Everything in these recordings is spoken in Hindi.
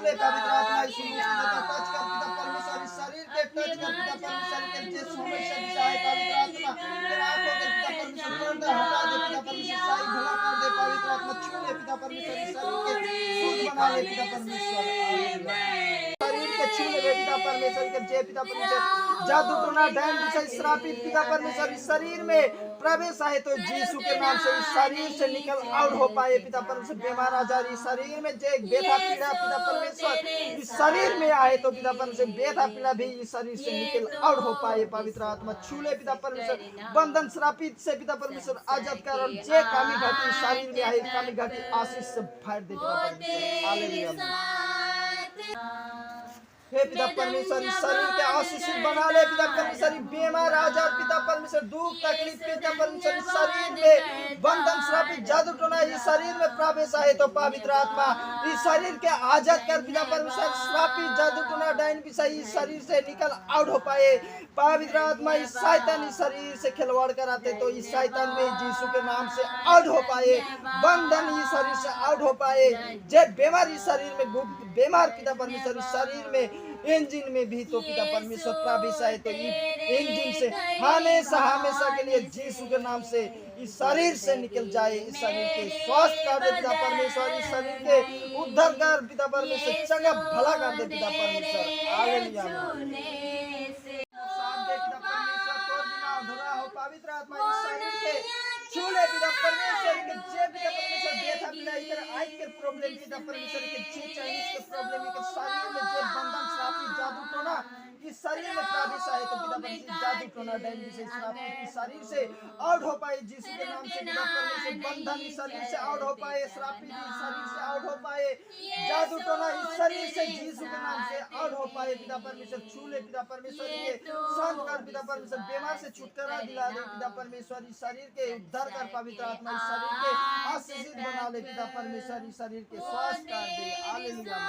ले पवित्र आत्मा यीशु मसीह टच कर पिता परमेश्वर इस शरीर के टच कर पिता परमेश्वर के जे समस्या दिशा है पवित्र आत्मा तेरा आंखों के पिता परमेश्वर पर्दा हटा दे पिता परमेश्वर साई भला कर दे पवित्र आत्मा छू ले पिता परमेश्वर इस शरीर के शुद्ध बना ले पिता परमेश्वर छू ले पिता परमेश्वर के जय पिता परमेश्वर जादू टोना डायन विषय श्रापित पिता परमेश्वर इस शरीर में प्रवेश आए तो यीशु के नाम से इस शरीर से निकल आउट हो पाए पिता परमेश्वर बीमार आजार इस शरीर में जे व्यथा पीड़ा पिता परमेश्वर इस शरीर में आए तो पिता परमेश्वर व्यथा पीड़ा भी इस शरीर से निकल आउट हो पाए पवित्र आत्मा छू ले पिता परमेश्वर बंधन श्रापित से पिता परमेश्वर आजाद कर और जे कामी घाटी शरीर में आए कामी घाटी आशीष से फाड़ दे पिता परमेश्वर हालेलुया हे पिता परमेश्वर इस शरीर के आशीषित बना ले पिता परमेश्वर बीमार आजाद पिता परमेश्वर दुख तकलीफ पिता परमेश्वर इस शरीर में बंधन श्रापित जादू टोना इस शरीर में प्रवेश आए तो पवित्र आत्मा इस शरीर के आजाद कर पिता परमेश्वर श्रापित जादू टोना डायन विषय इस शरीर से निकल आउट हो पाए पवित्र आत्मा इस शैतान इस शरीर से खिलवाड़ कराते तो इस शैतान में यीशु के नाम से आउट हो पाए बंधन इस शरीर से आउट हो पाए जे बीमार इस शरीर में बीमार पिता परमेश्वर इस शरीर में इंजन में भी तो पिता परमेश्वर प्रवेश आए तो इंजन से हमेशा हमेशा के लिए यीशु के नाम से इस शरीर से निकल जाए इस शरीर के स्वस्थ कर दे पिता परमेश्वर इस शरीर के उद्धार कर पिता परमेश्वर चंगा भला कर दे पिता परमेश्वर हालेलुया पवित्र आत्मा इस शरीर के छूले पिता परमेश्वर के जे पिता परमेश्वर व्यथा पीड़ा इधर आई के प्रॉब्लम पिता परमेश्वर के जे चाइनीज के प्रॉब्लम के शरीर में जे बंधन श्रापित जादू टोना इस शरीर में प्रवेश आए तो पिता परमेश्वर जादू टोना डायन विषय श्रापित इस शरीर से आउट हो पाए यीशु के नाम से पिता परमेश्वर बंधन इस शरीर से आउट हो पाए श्रापित इस शरीर से आउट हो पाए जादू टोना इस शरीर से यीशु के नाम से आउट हो पाए पिता परमेश्वर छूले पिता परमेश्वर के शांत कर पिता परमेश्वर बीमार से छुटकारा दिला दे पिता परमेश्वर इस शरीर के उद्धार कर पवित्र आत्मा इस शरीर के आशीषित बना ले पिता परमेश्वर इस शरीर के स्वस्थ कर दे हालेलुया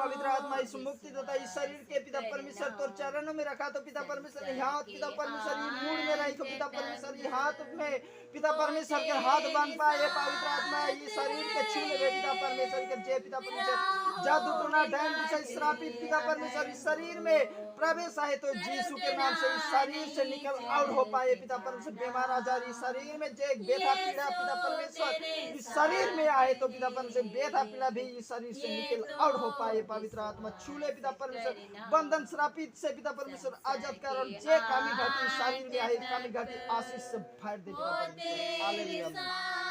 पवित्र आत्मा इस मुक्ति तथा इस शरीर के पिता परमेश्वर तो चरणों में रखा तो पिता परमेश्वर हाथ पिता परमेश्वर मूड में रही तो पिता परमेश्वर हाथ में पिता परमेश्वर के हाथ बांध पाए पवित्र आत्मा ये शरीर के छूने में पिता परमेश्वर के जय पिता परमेश्वर जादू टोना डायन विषय श्रापित पिता परमेश्वर इस शरीर में प्रवेश आए तो यीशु के नाम से इस शरीर से निकल आउट हो पाए पिता परमेश्वर बीमार आजार इस शरीर में जे व्यथा पीड़ा पिता परमेश्वर इस शरीर में आए तो पिता परमेश्वर व्यथा पीड़ा भी इस शरीर से निकल आउट हो पाए पवित्र आत्मा छूले पिता परमेश्वर बंधन श्रापित से पिता परमेश्वर आजाद कर और जे कामी घाटी शरीर में आए कामी घाटी आशीष से फाड़ दे पिता परमेश्वर हालेलुया